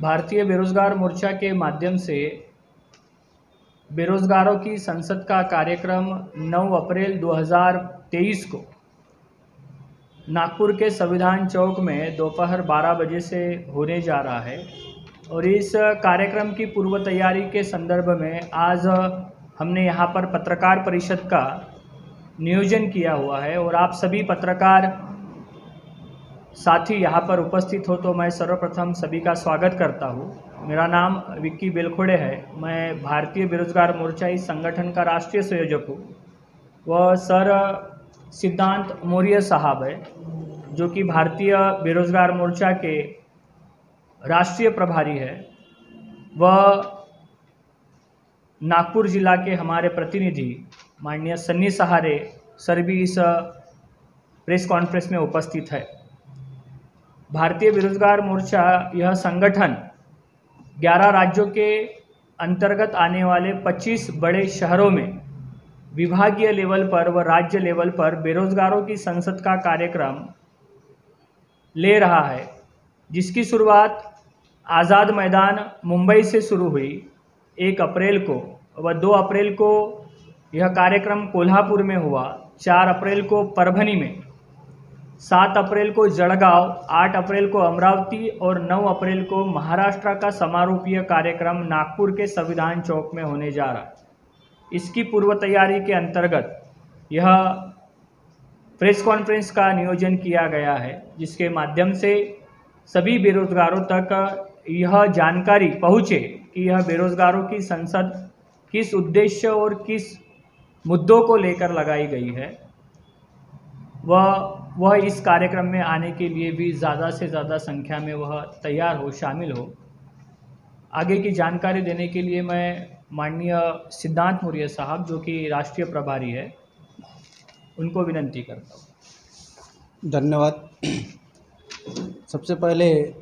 भारतीय बेरोजगार मोर्चा के माध्यम से बेरोजगारों की संसद का कार्यक्रम 9 अप्रैल 2023 को नागपुर के संविधान चौक में दोपहर 12 बजे से होने जा रहा है। और इस कार्यक्रम की पूर्व तैयारी के संदर्भ में आज हमने यहाँ पर पत्रकार परिषद का नियोजन किया हुआ है और आप सभी पत्रकार साथी यहाँ पर उपस्थित हो तो मैं सर्वप्रथम सभी का स्वागत करता हूँ। मेरा नाम विक्की बेलखोड़े है। मैं भारतीय बेरोजगार मोर्चा इस संगठन का राष्ट्रीय संयोजक हूँ। वह सर सिद्धांत मौर्य साहब है जो कि भारतीय बेरोजगार मोर्चा के राष्ट्रीय प्रभारी है। वह नागपुर जिला के हमारे प्रतिनिधि माननीय सन्नी सहारे सर भी इस प्रेस कॉन्फ्रेंस में उपस्थित है। भारतीय बेरोजगार मोर्चा यह संगठन 11 राज्यों के अंतर्गत आने वाले 25 बड़े शहरों में विभागीय लेवल पर व राज्य लेवल पर बेरोजगारों की संसद का कार्यक्रम ले रहा है, जिसकी शुरुआत आज़ाद मैदान मुंबई से शुरू हुई 1 अप्रैल को व 2 अप्रैल को यह कार्यक्रम कोल्हापुर में हुआ, 4 अप्रैल को परभनी में, 7 अप्रैल को जळगांव, 8 अप्रैल को अमरावती और 9 अप्रैल को महाराष्ट्र का समारोपीय कार्यक्रम नागपुर के संविधान चौक में होने जा रहा है। इसकी पूर्व तैयारी के अंतर्गत यह प्रेस कॉन्फ्रेंस का नियोजन किया गया है, जिसके माध्यम से सभी बेरोजगारों तक यह जानकारी पहुँचे कि यह बेरोजगारों की संसद किस उद्देश्य और किस मुद्दों को लेकर लगाई गई है। वह इस कार्यक्रम में आने के लिए भी ज़्यादा से ज़्यादा संख्या में वह तैयार हो, शामिल हो। आगे की जानकारी देने के लिए मैं माननीय सिद्धांत मौर्य साहब जो कि राष्ट्रीय प्रभारी है, उनको विनंती करता हूँ। धन्यवाद। सबसे पहले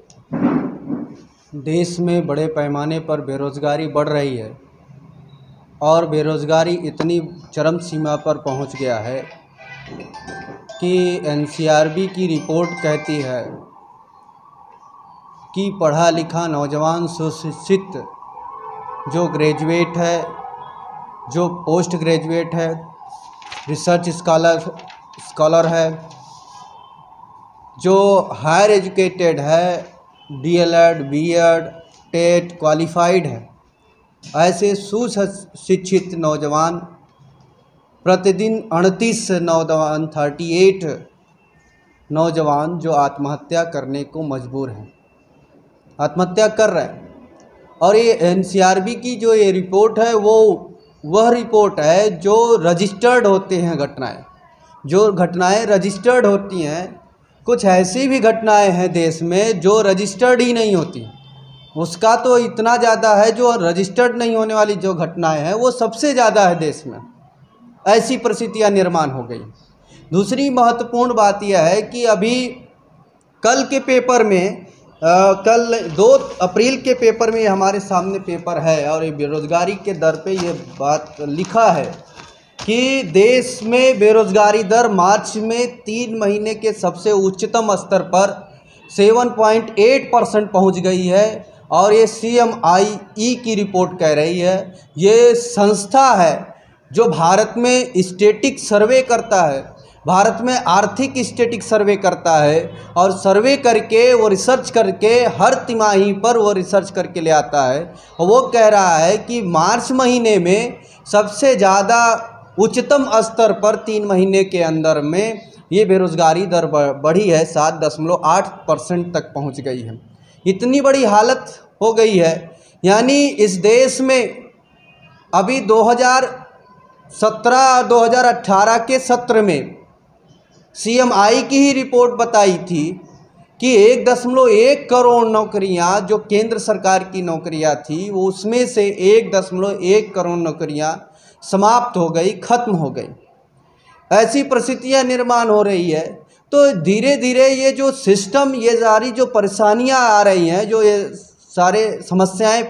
देश में बड़े पैमाने पर बेरोज़गारी बढ़ रही है और बेरोज़गारी इतनी चरम सीमा पर पहुंच गया है कि एनसीआरबी की रिपोर्ट कहती है कि पढ़ा लिखा नौजवान सुशिक्षित जो ग्रेजुएट है, जो पोस्ट ग्रेजुएट है, रिसर्च स्कॉलर है, जो हायर एजुकेटेड है, डीएलएड, बीएड, टेट क्वालिफाइड है, ऐसे सुशिक्षित नौजवान प्रतिदिन 38 नौजवान जो आत्महत्या करने को मजबूर हैं, आत्महत्या कर रहे हैं। और ये एनसीआरबी की जो ये रिपोर्ट है वह रिपोर्ट है जो रजिस्टर्ड होते हैं घटनाएं, जो घटनाएं रजिस्टर्ड होती हैं। कुछ ऐसी भी घटनाएं हैं देश में जो रजिस्टर्ड ही नहीं होती, उसका तो इतना ज़्यादा है। जो रजिस्टर्ड नहीं होने वाली जो घटनाएं हैं वो सबसे ज़्यादा है देश में। ऐसी परिस्थितियां निर्माण हो गई। दूसरी महत्वपूर्ण बात यह है कि अभी कल के पेपर में कल 2 अप्रैल के पेपर में हमारे सामने पेपर है और ये बेरोज़गारी के दर पे ये बात लिखा है कि देश में बेरोज़गारी दर मार्च में 3 महीने के सबसे उच्चतम स्तर पर 7.8% पहुँच गई है। और ये CMIE की रिपोर्ट कह रही है, ये संस्था है जो भारत में स्टैटिक सर्वे करता है, भारत में आर्थिक स्टैटिक सर्वे करता है और सर्वे करके वो रिसर्च करके हर तिमाही पर वो रिसर्च करके ले आता है। और वो कह रहा है कि मार्च महीने में सबसे ज़्यादा उच्चतम स्तर पर 3 महीने के अंदर में ये बेरोज़गारी दर बढ़ी है, 7.8% तक पहुंच गई है। इतनी बड़ी हालत हो गई है, यानी इस देश में अभी 2017-2018 के सत्र में CMI की ही रिपोर्ट बताई थी कि 1.1 करोड़ नौकरियां जो केंद्र सरकार की नौकरियां थी, वो उसमें से 1.1 करोड़ नौकरियां समाप्त हो गई, ख़त्म हो गई। ऐसी परिस्थितियां निर्माण हो रही है। तो धीरे धीरे ये जो सिस्टम, ये सारी जो परेशानियां आ रही हैं, जो ये सारे समस्याएं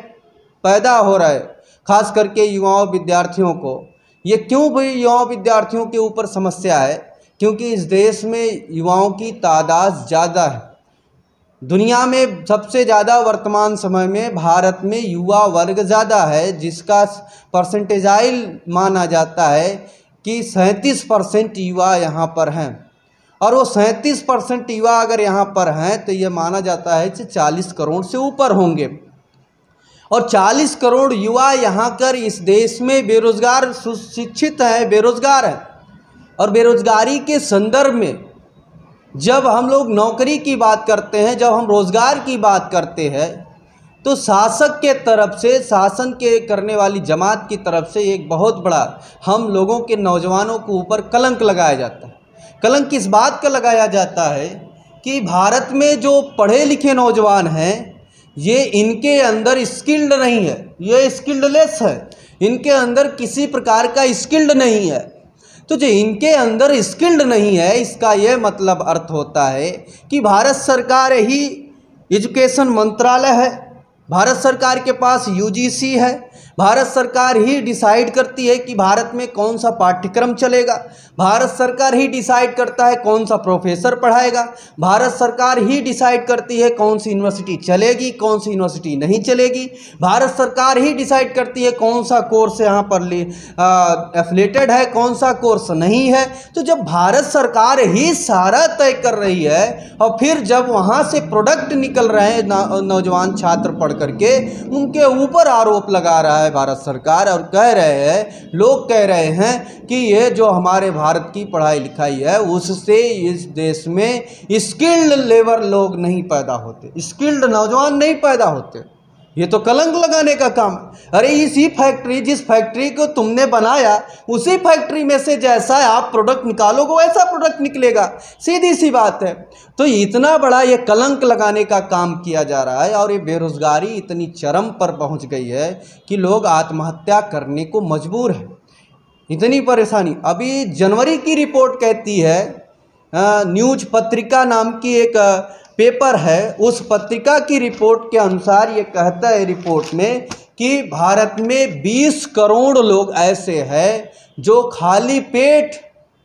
पैदा हो रहा है, ख़ास करके युवाओं विद्यार्थियों को। ये क्यों भाई युवाओं विद्यार्थियों के ऊपर समस्या है? क्योंकि इस देश में युवाओं की तादाद ज़्यादा है। दुनिया में सबसे ज़्यादा वर्तमान समय में भारत में युवा वर्ग ज़्यादा है, जिसका परसेंटेजाइल माना जाता है कि 37% युवा यहाँ पर हैं। और वो 37% युवा अगर यहाँ पर हैं तो ये माना जाता है कि 40 करोड़ से ऊपर होंगे। और 40 करोड़ युवा यहाँ कर इस देश में बेरोज़गार, सुशिक्षित हैं, बेरोज़गार हैं। और बेरोज़गारी के संदर्भ में जब हम लोग नौकरी की बात करते हैं, जब हम रोज़गार की बात करते हैं, तो शासक के तरफ से, शासन के करने वाली जमात की तरफ से एक बहुत बड़ा हम लोगों के नौजवानों के ऊपर कलंक लगाया जाता है। कलंक किस बात का लगाया जाता है कि भारत में जो पढ़े लिखे नौजवान हैं, ये इनके अंदर स्किल्ड नहीं है, ये स्किल्डलेस है, इनके अंदर किसी प्रकार का स्किल्ड नहीं है। तो जो इनके अंदर स्किल्ड नहीं है, इसका यह मतलब अर्थ होता है कि भारत सरकार ही एजुकेशन मंत्रालय है, भारत सरकार के पास यूजीसी है, भारत सरकार ही डिसाइड करती है कि भारत में कौन सा पाठ्यक्रम चलेगा, भारत सरकार ही डिसाइड करता है कौन सा प्रोफेसर पढ़ाएगा, भारत सरकार ही डिसाइड करती है कौन सी यूनिवर्सिटी चलेगी, कौन सी यूनिवर्सिटी नहीं चलेगी, भारत सरकार ही डिसाइड करती है कौन सा कोर्स यहाँ पर एफिलेटेड है, कौन सा कोर्स नहीं है। तो जब भारत सरकार ही सारा तय कर रही है और फिर जब वहाँ से प्रोडक्ट निकल रहे हैं नौजवान छात्र पढ़ करके, उनके ऊपर आरोप लगा रहा है भारत सरकार और कह रहे हैं, लोग कह रहे हैं कि ये जो हमारे भारत की पढ़ाई लिखाई है उससे इस देश में स्किल्ड लेबर लोग नहीं पैदा होते, स्किल्ड नौजवान नहीं पैदा होते। ये तो कलंक लगाने का काम है। अरे इसी फैक्ट्री, जिस फैक्ट्री को तुमने बनाया, उसी फैक्ट्री में से जैसा आप प्रोडक्ट निकालोगे वैसा प्रोडक्ट निकलेगा, सीधी सी बात है। तो इतना बड़ा ये कलंक लगाने का काम किया जा रहा है और ये बेरोज़गारी इतनी चरम पर पहुंच गई है कि लोग आत्महत्या करने को मजबूर हैं, इतनी परेशानी। अभी जनवरी की रिपोर्ट कहती है, न्यूज पत्रिका नाम की एक पेपर है, उस पत्रिका की रिपोर्ट के अनुसार ये कहता है रिपोर्ट में कि भारत में 20 करोड़ लोग ऐसे हैं जो खाली पेट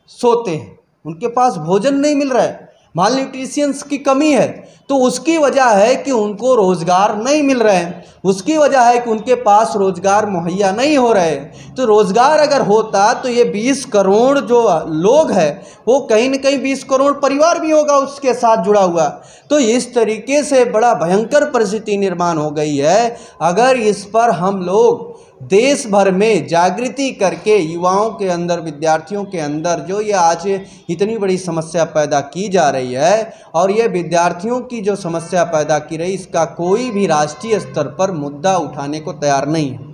सोते हैं, उनके पास भोजन नहीं मिल रहा है, माल न्यूट्रिशंस की कमी है। तो उसकी वजह है कि उनको रोज़गार नहीं मिल रहे हैं, उसकी वजह है कि उनके पास रोज़गार मुहैया नहीं हो रहे हैं। तो रोज़गार अगर होता तो ये 20 करोड़ जो लोग हैं वो कहीं न कहीं 20 करोड़ परिवार भी होगा उसके साथ जुड़ा हुआ। तो इस तरीके से बड़ा भयंकर परिस्थिति निर्माण हो गई है। अगर इस पर हम लोग देश भर में जागृति करके युवाओं के अंदर, विद्यार्थियों के अंदर जो ये आज इतनी बड़ी समस्या पैदा की जा रही है और ये विद्यार्थियों की जो समस्या पैदा की रही, इसका कोई भी राष्ट्रीय स्तर पर मुद्दा उठाने को तैयार नहीं है।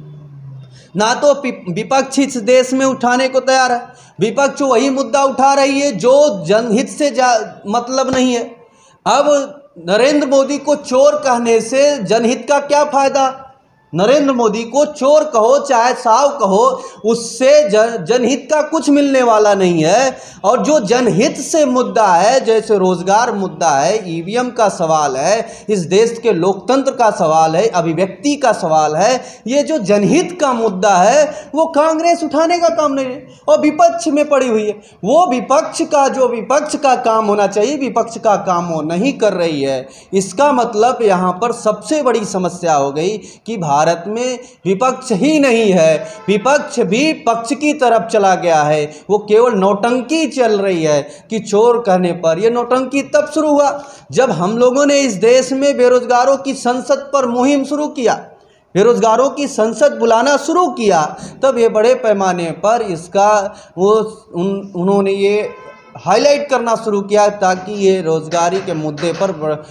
ना तो विपक्ष इस देश में उठाने को तैयार है, विपक्ष वही मुद्दा उठा रही है जो जनहित से मतलब नहीं है। अब नरेंद्र मोदी को चोर कहने से जनहित का क्या फ़ायदा? नरेंद्र मोदी को चोर कहो चाहे साव कहो, उससे जनहित का कुछ मिलने वाला नहीं है। और जो जनहित से मुद्दा है, जैसे रोजगार मुद्दा है, ईवीएम का सवाल है, इस देश के लोकतंत्र का सवाल है, अभिव्यक्ति का सवाल है, ये जो जनहित का मुद्दा है वो कांग्रेस उठाने का काम नहीं है और विपक्ष में पड़ी हुई है। वो विपक्ष का जो विपक्ष का काम होना चाहिए, विपक्ष का काम वो नहीं कर रही है। इसका मतलब यहाँ पर सबसे बड़ी समस्या हो गई कि भारत में विपक्ष ही नहीं है, विपक्ष भी पक्ष की तरफ चला गया है। वो केवल नौटंकी चल रही है कि चोर कहने पर। यह नौटंकी तब शुरू हुआ जब हम लोगों ने इस देश में बेरोजगारों की संसद पर मुहिम शुरू किया, बेरोजगारों की संसद बुलाना शुरू किया, तब ये बड़े पैमाने पर इसका उन्होंने ये हाईलाइट करना शुरू किया ताकि ये रोजगारी के मुद्दे पर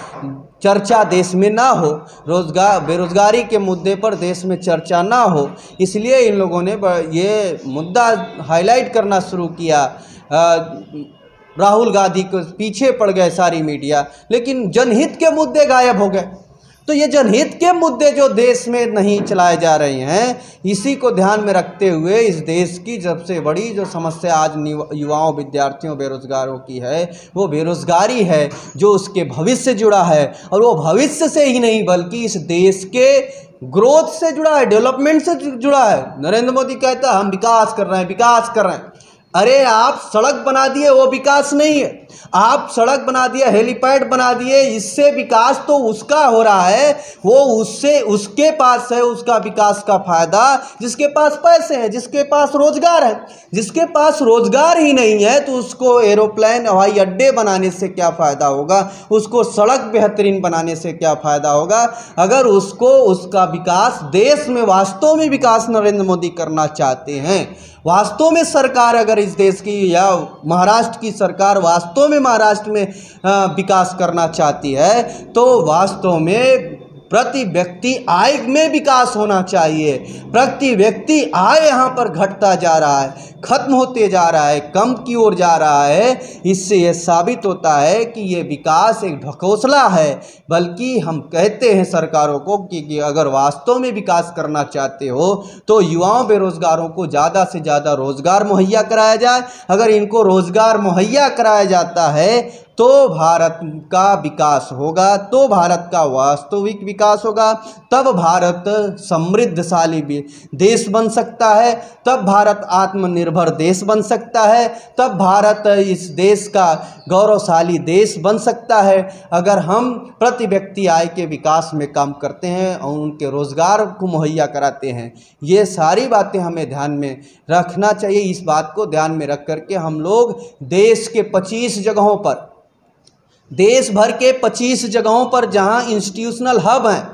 चर्चा देश में ना हो, बेरोजगारी के मुद्दे पर देश में चर्चा ना हो, इसलिए इन लोगों ने ये मुद्दा हाईलाइट करना शुरू किया। राहुल गांधी को पीछे पड़ गए सारी मीडिया, लेकिन जनहित के मुद्दे गायब हो गए। तो ये जनहित के मुद्दे जो देश में नहीं चलाए जा रहे हैं, इसी को ध्यान में रखते हुए इस देश की सबसे बड़ी जो समस्या आज युवाओं, विद्यार्थियों, बेरोजगारों की है, वो बेरोजगारी है जो उसके भविष्य से जुड़ा है। और वो भविष्य से ही नहीं बल्कि इस देश के ग्रोथ से जुड़ा है, डेवलपमेंट से जुड़ा है। नरेंद्र मोदी कहता है हम विकास कर रहे हैं, विकास कर रहे हैं। अरे आप सड़क बना दिए, वो विकास नहीं है। आप सड़क बना दिए, हेलीपैड बना दिए, इससे विकास तो उसका हो रहा है, वो उससे उसके पास है उसका विकास का फायदा जिसके पास पैसे हैं, जिसके पास रोजगार है। जिसके पास रोजगार ही नहीं है तो उसको एरोप्लेन, हवाई अड्डे बनाने से क्या फ़ायदा होगा, उसको सड़क बेहतरीन बनाने से क्या फ़ायदा होगा। अगर उसको उसका विकास, देश में वास्तव में विकास नरेंद्र मोदी करना चाहते हैं, वास्तव में सरकार अगर इस देश की या महाराष्ट्र की सरकार वास्तव में महाराष्ट्र में विकास करना चाहती है तो वास्तव में प्रति व्यक्ति आय में विकास होना चाहिए। प्रति व्यक्ति आय यहाँ पर घटता जा रहा है, खत्म होते जा रहा है, कम की ओर जा रहा है। इससे यह साबित होता है कि ये विकास एक ढकोसला है। बल्कि हम कहते हैं सरकारों को कि अगर वास्तव में विकास करना चाहते हो तो युवाओं बेरोजगारों को ज़्यादा से ज़्यादा रोज़गार मुहैया कराया जाए। अगर इनको रोज़गार मुहैया कराया जाता है तो भारत का विकास होगा, तो भारत का वास्तविक विकास होगा, तब भारत समृद्धशाली देश बन सकता है, तब भारत आत्मनिर्भर देश बन सकता है, तब भारत इस देश का गौरवशाली देश बन सकता है। अगर हम प्रति व्यक्ति आय के विकास में काम करते हैं और उनके रोज़गार को मुहैया कराते हैं, ये सारी बातें हमें ध्यान में रखना चाहिए। इस बात को ध्यान में रख करके हम लोग देश के 25 जगहों पर, देश भर के 25 जगहों पर जहां इंस्टीट्यूशनल हब हैं,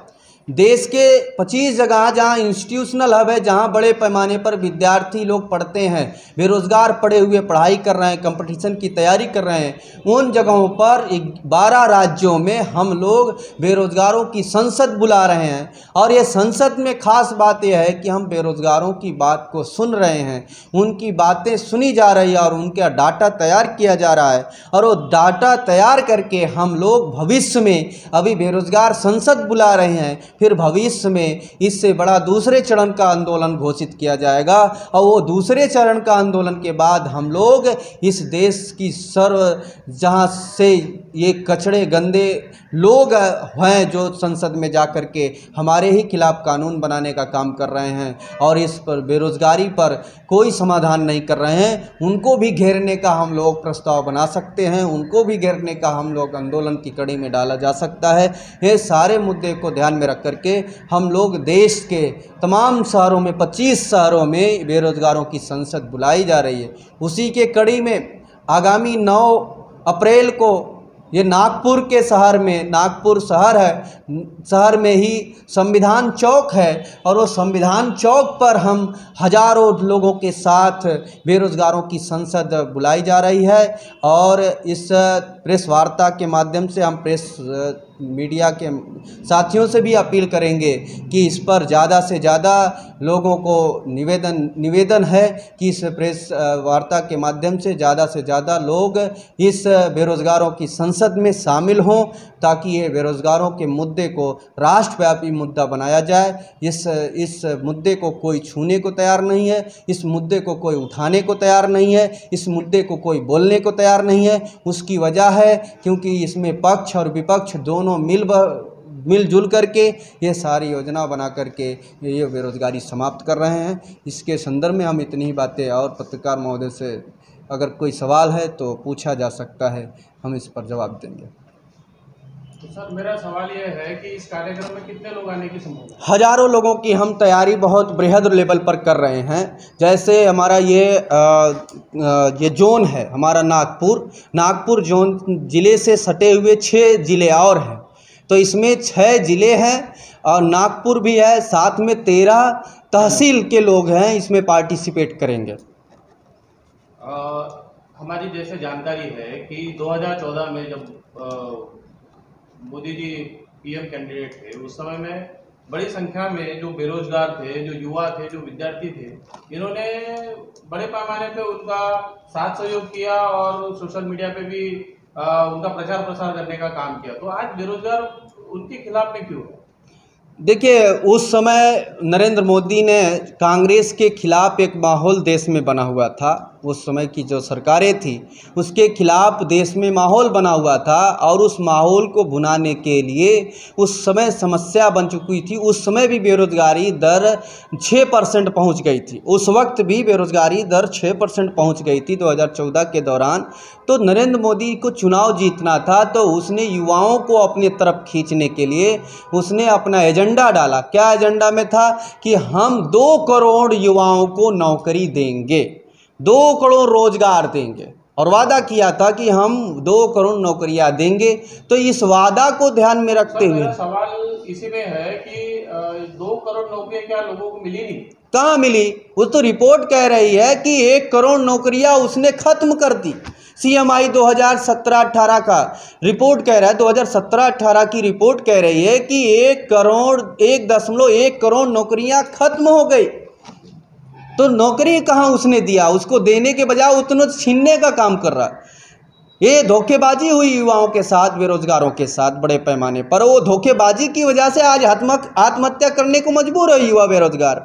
देश के 25 जगह जहां इंस्टीट्यूशनल हब है, जहां बड़े पैमाने पर विद्यार्थी लोग पढ़ते हैं, बेरोज़गार पड़े हुए पढ़ाई कर रहे हैं, कंपटीशन की तैयारी कर रहे हैं, उन जगहों पर 12 राज्यों में हम लोग बेरोज़गारों की संसद बुला रहे हैं। और ये संसद में ख़ास बात यह है कि हम बेरोज़गारों की बात को सुन रहे हैं, उनकी बातें सुनी जा रही है और उनका डाटा तैयार किया जा रहा है। और वो डाटा तैयार करके हम लोग भविष्य में, अभी बेरोज़गार संसद बुला रहे हैं, फिर भविष्य में इससे बड़ा दूसरे चरण का आंदोलन घोषित किया जाएगा। और वो दूसरे चरण का आंदोलन के बाद हम लोग इस देश की जहाँ से ये कचड़े गंदे लोग हैं जो संसद में जा कर के हमारे ही खिलाफ कानून बनाने का काम कर रहे हैं और इस पर बेरोज़गारी पर कोई समाधान नहीं कर रहे हैं, उनको भी घेरने का हम लोग प्रस्ताव बना सकते हैं, उनको भी घेरने का हम लोग आंदोलन की कड़ी में डाला जा सकता है। ये सारे मुद्दे को ध्यान में रख करके हम लोग देश के तमाम शहरों में, 25 शहरों में बेरोज़गारों की संसद बुलाई जा रही है। उसी के कड़ी में आगामी 9 अप्रैल को ये नागपुर के शहर में, नागपुर शहर है, शहर में ही संविधान चौक है और वो संविधान चौक पर हम हजारों लोगों के साथ बेरोज़गारों की संसद बुलाई जा रही है। और इस प्रेस वार्ता के माध्यम से हम प्रेस मीडिया के साथियों से भी अपील करेंगे कि इस पर ज़्यादा से ज़्यादा लोगों को निवेदन है कि इस प्रेस वार्ता के माध्यम से ज़्यादा लोग इस बेरोज़गारों की संसद में शामिल हों ताकि ये बेरोज़गारों के मुद्दे को राष्ट्रव्यापी मुद्दा बनाया जाए। इस मुद्दे को कोई छूने को तैयार नहीं है, इस मुद्दे को कोई उठाने को तैयार नहीं है, इस मुद्दे को कोई बोलने को तैयार नहीं है। उसकी वजह है क्योंकि इसमें पक्ष और विपक्ष दोनों मिलजुल करके ये सारी योजना बना करके ये बेरोज़गारी समाप्त कर रहे हैं। इसके संदर्भ में हम इतनी ही बातें, और पत्रकार महोदय से अगर कोई सवाल है तो पूछा जा सकता है, हम इस पर जवाब देंगे। तो सर मेरा सवाल ये है कि इस कार्यक्रम में कितने लोग आने की संभावना है? हजारों लोगों की हम तैयारी बहुत बृहद लेवल पर कर रहे हैं। जैसे हमारा ये जोन है हमारा नागपुर जोन ज़िले से सटे हुए 6 ज़िले और हैं, तो इसमें 6 ज़िले हैं और नागपुर भी है, साथ में 13 तहसील के लोग हैं इसमें पार्टिसिपेट करेंगे। हमारी जैसे जानकारी है कि 2014 में जब मोदी जी पीएम कैंडिडेट थे, उस समय में बड़ी संख्या में जो बेरोजगार थे, जो युवा थे, जो विद्यार्थी थे, इन्होंने बड़े पैमाने पे उनका साथ सहयोग किया और सोशल मीडिया पे भी उनका प्रचार प्रसार करने का काम किया। तो आज बेरोजगार उनके खिलाफ में क्यों है? देखिए, उस समय नरेंद्र मोदी ने कांग्रेस के खिलाफ एक माहौल देश में बना हुआ था। उस समय की जो सरकारें थी उसके खिलाफ देश में माहौल बना हुआ था और उस माहौल को भुनाने के लिए उस समय समस्या बन चुकी थी। उस समय भी बेरोज़गारी दर 6% पहुंच गई थी। उस वक्त भी बेरोज़गारी दर 6% पहुंच गई थी 2014 के दौरान। तो नरेंद्र मोदी को चुनाव जीतना था तो उसने युवाओं को अपनी तरफ खींचने के लिए उसने अपना एजेंडा डाला। क्या एजेंडा में था कि हम 2 करोड़ युवाओं को नौकरी देंगे, 2 करोड़ रोजगार देंगे और वादा किया था कि हम 2 करोड़ नौकरियां देंगे। तो इस वादा को ध्यान में रखते हुए मेरा सवाल इसी में है कि 2 करोड़ नौकरियां क्या लोगों को मिली नहीं? कहाँ मिली? वो तो रिपोर्ट कह रही है कि 1 करोड़ नौकरियां उसने खत्म कर दी। CMI 2017-18 का रिपोर्ट कह रहा है, 2017-18 की रिपोर्ट कह रही है कि 1.1 करोड़ नौकरियां खत्म हो गई। तो नौकरी कहाँ उसने दिया? उसको देने के बजाय उतना छीनने का काम कर रहा है। ये धोखेबाजी हुई युवाओं के साथ, बेरोजगारों के साथ बड़े पैमाने पर। वो धोखेबाजी की वजह से आज आत्महत्या करने को मजबूर है युवा बेरोजगार।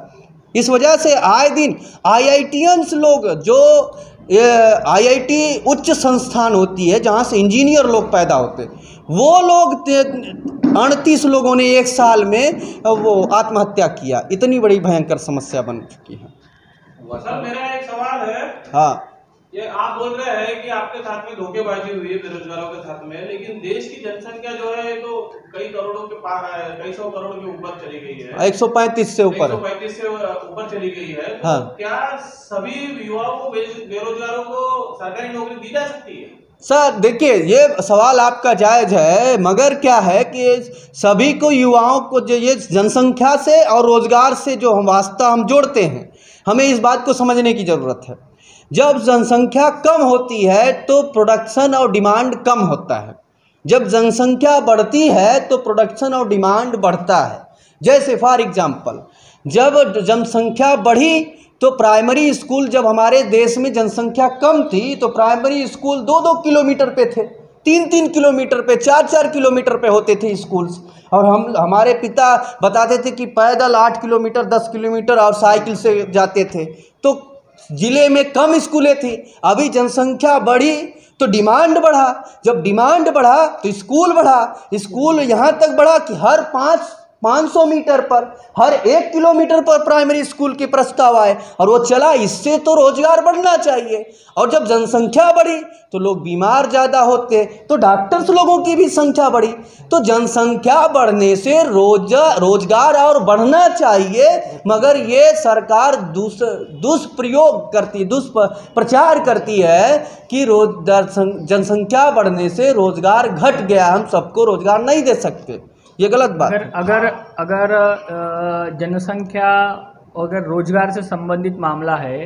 इस वजह से आए दिन IITians लोग, जो IIT उच्च संस्थान होती है जहाँ से इंजीनियर लोग पैदा होते, वो लोग 38 लोगों ने 1 साल में वो आत्महत्या किया। इतनी बड़ी भयंकर समस्या बन चुकी है। सर मेरा एक सवाल है। हाँ, ये आप बोल रहे हैं कि आपके साथ में धोखेबाजी हुई है बेरोजगारों के साथ में, लेकिन देश की जनसंख्या जो है तो कई करोड़ों के पार है, कई 100 करोड़ के ऊपर चली गई है, 135 से ऊपर 135 से ऊपर चली गई है। तो हाँ। क्या सभी युवाओं को, बेरोजगारों को सरकारी नौकरी दी जा सकती है? सर देखिए, ये सवाल आपका जायज़ है, मगर क्या है कि सभी को, युवाओं को जो ये जनसंख्या से और रोज़गार से जो हम वास्ता हम जोड़ते हैं, हमें इस बात को समझने की ज़रूरत है। जब जनसंख्या कम होती है तो प्रोडक्शन और डिमांड कम होता है। जब जनसंख्या बढ़ती है तो प्रोडक्शन और डिमांड बढ़ता है। जैसे फॉर एग्जांपल, जब जनसंख्या बढ़ी तो प्राइमरी स्कूल, जब हमारे देश में जनसंख्या कम थी तो प्राइमरी स्कूल 2-2 किलोमीटर पे थे, 3-3 किलोमीटर पे, 4-4 किलोमीटर पे होते थे स्कूल्स। और हमारे पिता बताते थे कि पैदल 8 किलोमीटर, 10 किलोमीटर और साइकिल से जाते थे। तो जिले में कम स्कूलें थी। अभी जनसंख्या बढ़ी तो डिमांड बढ़ा, जब डिमांड बढ़ा तो स्कूल बढ़ा। स्कूल यहाँ तक बढ़ा कि हर 500 मीटर पर, हर 1 किलोमीटर पर प्राइमरी स्कूल के प्रस्ताव आए और वो चला। इससे तो रोजगार बढ़ना चाहिए। और जब जनसंख्या बढ़ी तो लोग बीमार ज़्यादा होते, तो डॉक्टर्स लोगों की भी संख्या बढ़ी। तो जनसंख्या बढ़ने से रोजगार और बढ़ना चाहिए, मगर ये सरकार दुष्प्रयोग करती, दुष्प्रचार करती है कि जनसंख्या बढ़ने से रोजगार घट गया, हम सबको रोजगार नहीं दे सकते। ये गलत बात है। अगर जनसंख्या अगर रोजगार से संबंधित मामला है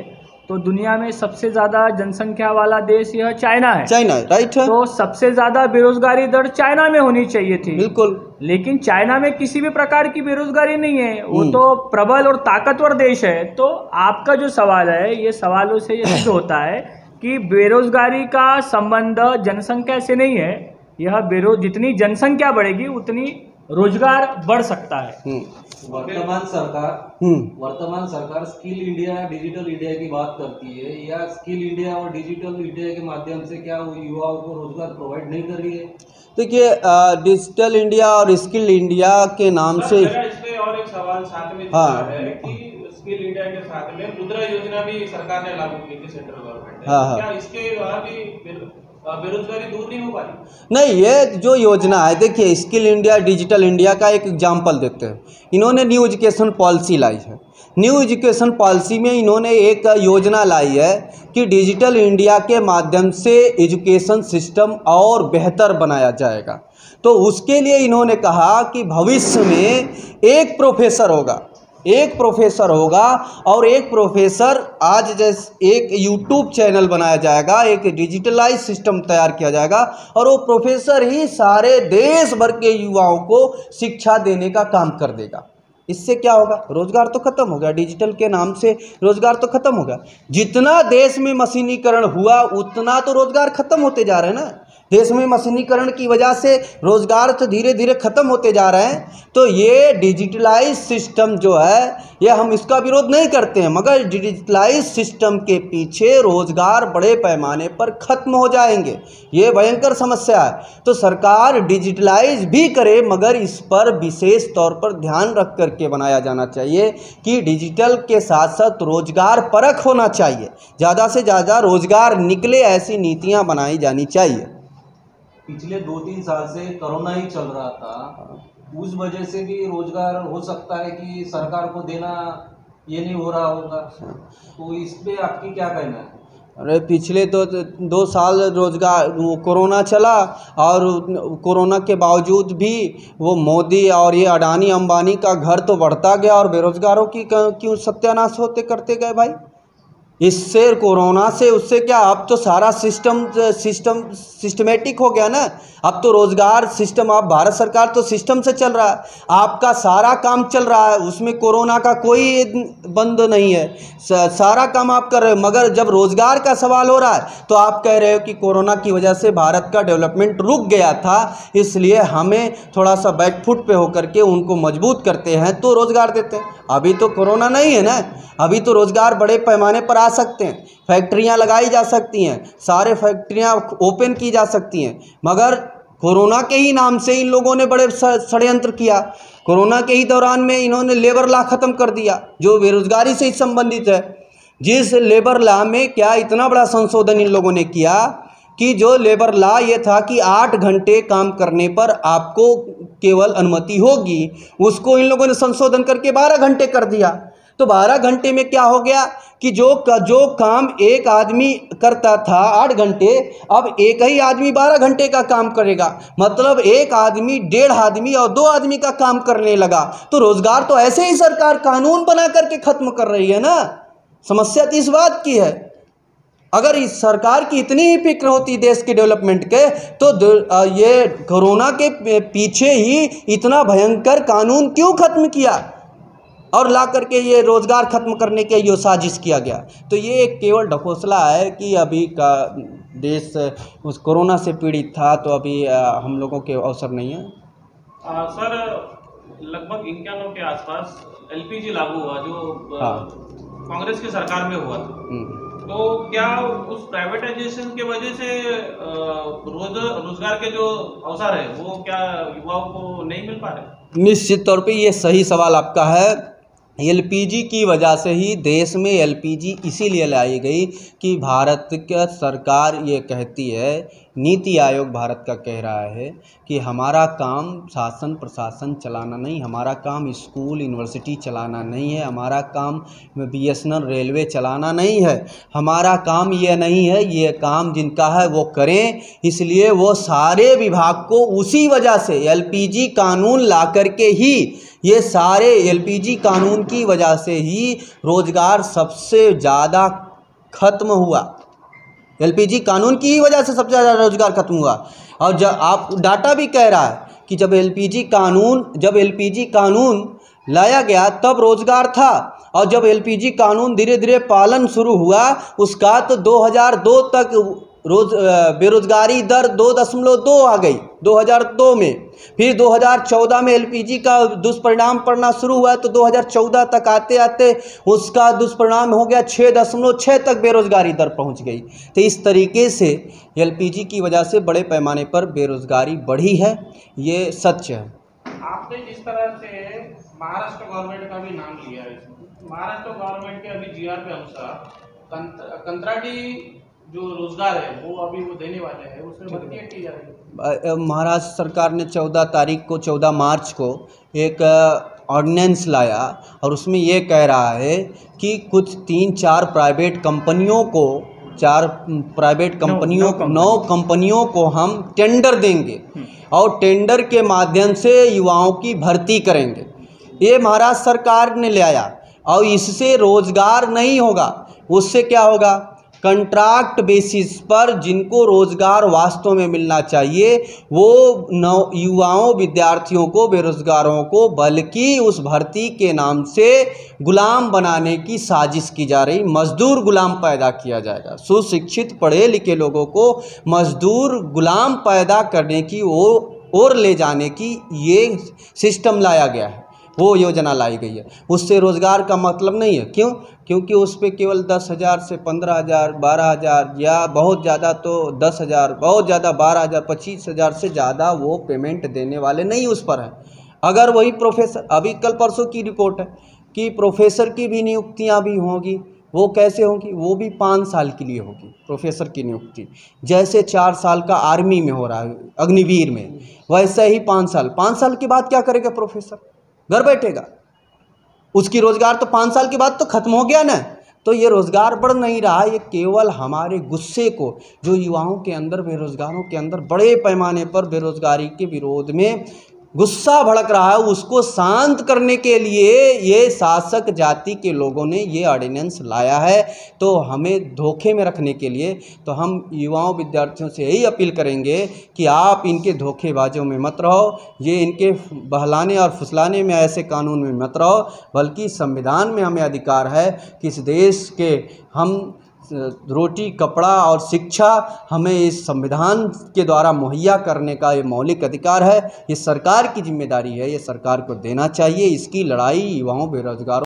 तो दुनिया में सबसे ज़्यादा जनसंख्या वाला देश यह चाइना है। चाइना, राइट है। तो सबसे ज़्यादा बेरोजगारी दर चाइना में होनी चाहिए थी। बिल्कुल। लेकिन चाइना में किसी भी प्रकार की बेरोजगारी नहीं है, वो तो प्रबल और ताकतवर देश है। तो आपका जो सवाल है, ये सवालों से ये सिद्ध होता है कि बेरोजगारी का संबंध जनसंख्या से नहीं है। यह जितनी जनसंख्या बढ़ेगी उतनी रोजगार बढ़ सकता है। वर्तमान सरकार स्किल इंडिया, डिजिटल इंडिया की बात करती है, या स्किल इंडिया और डिजिटल इंडिया के माध्यम से क्या वो युवाओं को रोजगार प्रोवाइड नहीं कर रही है? देखिए, डिजिटल इंडिया और स्किल इंडिया के नाम से इसमें और एक सवाल साथ में है कि स्किल इंडिया के साथ में मुद्रा योजना भी सरकार ने लागू की थी, सेंट्रल गवर्नमेंट ने। क्या इसके द्वारा भी बेरोजगारी दूर नहीं हो पाई? नहीं, ये जो योजना है, देखिए स्किल इंडिया, डिजिटल इंडिया का एक एग्जांपल देते हैं। इन्होंने न्यू एजुकेशन पॉलिसी लाई है। न्यू एजुकेशन पॉलिसी में इन्होंने एक योजना लाई है कि डिजिटल इंडिया के माध्यम से एजुकेशन सिस्टम और बेहतर बनाया जाएगा। तो उसके लिए इन्होंने कहा कि भविष्य में एक प्रोफेसर होगा और एक प्रोफेसर, आज जैसे एक यूट्यूब चैनल बनाया जाएगा, एक डिजिटलाइज सिस्टम तैयार किया जाएगा और वो प्रोफेसर ही सारे देश भर के युवाओं को शिक्षा देने का काम कर देगा। इससे क्या होगा? रोजगार तो खत्म हो गया, डिजिटल के नाम से रोजगार तो खत्म हो गया। जितना देश में मशीनीकरण हुआ उतना तो रोजगार खत्म होते जा रहे हैं ना। देश में मशीनीकरण की वजह से रोज़गार तो धीरे धीरे ख़त्म होते जा रहे हैं। तो ये डिजिटलाइज सिस्टम जो है, ये हम इसका विरोध नहीं करते हैं, मगर डिजिटलाइज सिस्टम के पीछे रोज़गार बड़े पैमाने पर ख़त्म हो जाएंगे। ये भयंकर समस्या है। तो सरकार डिजिटलाइज भी करे, मगर इस पर विशेष तौर पर ध्यान रख करके बनाया जाना चाहिए कि डिजिटल के साथ साथ रोज़गार परख होना चाहिए, ज़्यादा से ज़्यादा रोज़गार निकले ऐसी नीतियाँ बनाई जानी चाहिए। पिछले 2-3 साल से कोरोना ही चल रहा था, उस वजह से भी रोजगार हो सकता है कि सरकार को देना ये नहीं हो रहा होगा, तो इस पे आपकी क्या कहना है? अरे पिछले 2 साल रोज़गार वो कोरोना चला, और कोरोना के बावजूद भी वो मोदी और ये अडानी अंबानी का घर तो बढ़ता गया और बेरोज़गारों की क्यों सत्यानाश होते करते गए भाई। इससे कोरोना से उससे क्या, अब तो सारा सिस्टमेटिक हो गया ना। अब तो रोज़गार सिस्टम, अब भारत सरकार तो सिस्टम से चल रहा है, आपका सारा काम चल रहा है, उसमें कोरोना का कोई बंद नहीं है, सारा काम आप कर रहे हो। मगर जब रोज़गार का सवाल हो रहा है तो आप कह रहे हो कि कोरोना की वजह से भारत का डेवलपमेंट रुक गया था, इसलिए हमें थोड़ा सा बैकफुट पे होकर के उनको मजबूत करते हैं तो रोज़गार देते हैं। अभी तो कोरोना नहीं है ना, अभी तो रोज़गार बड़े पैमाने पर आ सकते हैं, फैक्ट्रियां लगाई जा सकती हैं, सारे फैक्ट्रियां ओपन की जा सकती हैं। मगर कोरोना के ही नाम से इन लोगों ने बड़े षड्यंत्र किया। कोरोना के ही दौरान में इन्होंने लेबर लॉ ख़त्म कर दिया जो बेरोज़गारी से संबंधित है। जिस लेबर लॉ में क्या इतना बड़ा संशोधन इन लोगों ने किया कि जो लेबर लॉ ये था कि 8 घंटे काम करने पर आपको केवल अनुमति होगी, उसको इन लोगों ने संशोधन करके 12 घंटे कर दिया। तो 12 घंटे में क्या हो गया कि जो काम एक आदमी करता था 8 घंटे, अब एक ही आदमी 12 घंटे का काम करेगा। मतलब एक आदमी 1.5 आदमी और 2 आदमी का काम करने लगा। तो रोज़गार तो ऐसे ही सरकार कानून बना करके ख़त्म कर रही है ना। समस्या तो इस बात की है, अगर इस सरकार की इतनी ही फिक्र होती देश के डेवलपमेंट के, तो ये कोरोना के पीछे ही इतना भयंकर कानून क्यों ख़त्म किया और ला करके ये रोज़गार ख़त्म करने के ये साजिश किया गया। तो ये एक केवल ढकोसला है कि अभी का देश उस कोरोना से पीड़ित था, तो अभी हम लोगों के अवसर नहीं है। सर, लगभग 91 के आसपास एलपीजी लागू हुआ जो कांग्रेस की सरकार में हुआ था। तो क्या उस प्राइवेटाइजेशन के वजह से रोजगार के जो अवसर है वो क्या युवाओं को नहीं मिल पा रहे? निश्चित तौर पे ये सही सवाल आपका है। एलपीजी की वजह से ही देश में एलपीजी इसीलिए लाई गई कि भारत का सरकार ये कहती है, नीति आयोग भारत का कह रहा है कि हमारा काम शासन प्रशासन चलाना नहीं, हमारा काम स्कूल यूनिवर्सिटी चलाना नहीं है, हमारा काम बीएसएनएल रेलवे चलाना नहीं है, हमारा काम ये नहीं है, ये काम जिनका है वो करें। इसलिए वो सारे विभाग को उसी वजह से एलपीजी कानून ला करके ही, ये सारे एलपीजी कानून की वजह से ही रोज़गार सबसे ज़्यादा खत्म हुआ। एलपीजी कानून की ही वजह से सबसे ज़्यादा रोज़गार खत्म हुआ। और जब आप डाटा भी कह रहा है कि जब एलपीजी कानून लाया गया तब रोज़गार था, और जब एलपीजी कानून धीरे धीरे पालन शुरू हुआ उसका, तो 2002 तक बेरोज़गारी दर 2.2 आ गई 2002 में। फिर 2014 में एलपीजी का दुष्परिणाम पड़ना शुरू हुआ, तो 2014 तक आते आते उसका दुष्परिणाम हो गया 6.6 तक बेरोज़गारी दर पहुंच गई। तो इस तरीके से एलपीजी की वजह से बड़े पैमाने पर बेरोज़गारी बढ़ी है, ये सच है। आपने जिस तरह से महाराष्ट्र गवर्नमेंट का भी नाम लिया है, महाराष्ट्र गवर्नमेंट के अभी जीआर के अनुसार कंत्राटी जो रोजगार है वो अभी वो देने वाले हैं, उसमें भर्ती की जा रही है। महाराष्ट्र सरकार ने 14 मार्च को एक ऑर्डिनेंस लाया और उसमें ये कह रहा है कि कुछ 3-4 प्राइवेट कंपनियों को 9 कंपनियों को हम टेंडर देंगे और टेंडर के माध्यम से युवाओं की भर्ती करेंगे। ये महाराष्ट्र सरकार ने ले आया, और इससे रोज़गार नहीं होगा। उससे क्या होगा, कंट्रैक्ट बेसिस पर जिनको रोज़गार वास्तव में मिलना चाहिए वो युवाओं, विद्यार्थियों को, बेरोज़गारों को, बल्कि उस भर्ती के नाम से गुलाम बनाने की साजिश की जा रही। मजदूर गुलाम पैदा किया जाएगा। सुशिक्षित पढ़े लिखे लोगों को मजदूर गुलाम पैदा करने की ओर ले जाने की ये सिस्टम लाया गया है, वो योजना लाई गई है। उससे रोज़गार का मतलब नहीं है। क्यों? क्योंकि उस पर केवल 10,000 से 15,000, 12,000 या बहुत ज़्यादा तो 10,000, बहुत ज़्यादा 12,000, 25,000 से ज़्यादा वो पेमेंट देने वाले नहीं उस पर है। अगर वही प्रोफेसर, अभी कल परसों की रिपोर्ट है कि प्रोफेसर की भी नियुक्तियाँ भी होंगी। वो कैसे होंगी? वो भी 5 साल के लिए होगी प्रोफेसर की नियुक्ति। जैसे 4 साल का आर्मी में हो रहा है, अग्निवीर में, वैसे ही 5 साल। 5 साल के बाद क्या करेगा प्रोफेसर? घर बैठेगा। उसकी रोज़गार तो 5 साल के बाद तो ख़त्म हो गया ना। तो ये रोज़गार बढ़ नहीं रहा, ये केवल हमारे गुस्से को, जो युवाओं के अंदर, बेरोज़गारों के अंदर बड़े पैमाने पर बेरोज़गारी के विरोध में गुस्सा भड़क रहा है, उसको शांत करने के लिए ये शासक जाति के लोगों ने ये ऑर्डिनेंस लाया है। तो हमें धोखे में रखने के लिए, तो हम युवाओं, विद्यार्थियों से यही अपील करेंगे कि आप इनके धोखेबाजों में मत रहो, ये इनके बहलाने और फुसलाने में, ऐसे कानून में मत रहो, बल्कि संविधान में हमें अधिकार है कि इस देश के हम रोटी, कपड़ा और शिक्षा हमें इस संविधान के द्वारा मुहैया करने का ये मौलिक अधिकार है। ये सरकार की जिम्मेदारी है, ये सरकार को देना चाहिए। इसकी लड़ाई युवाओं, बेरोजगारों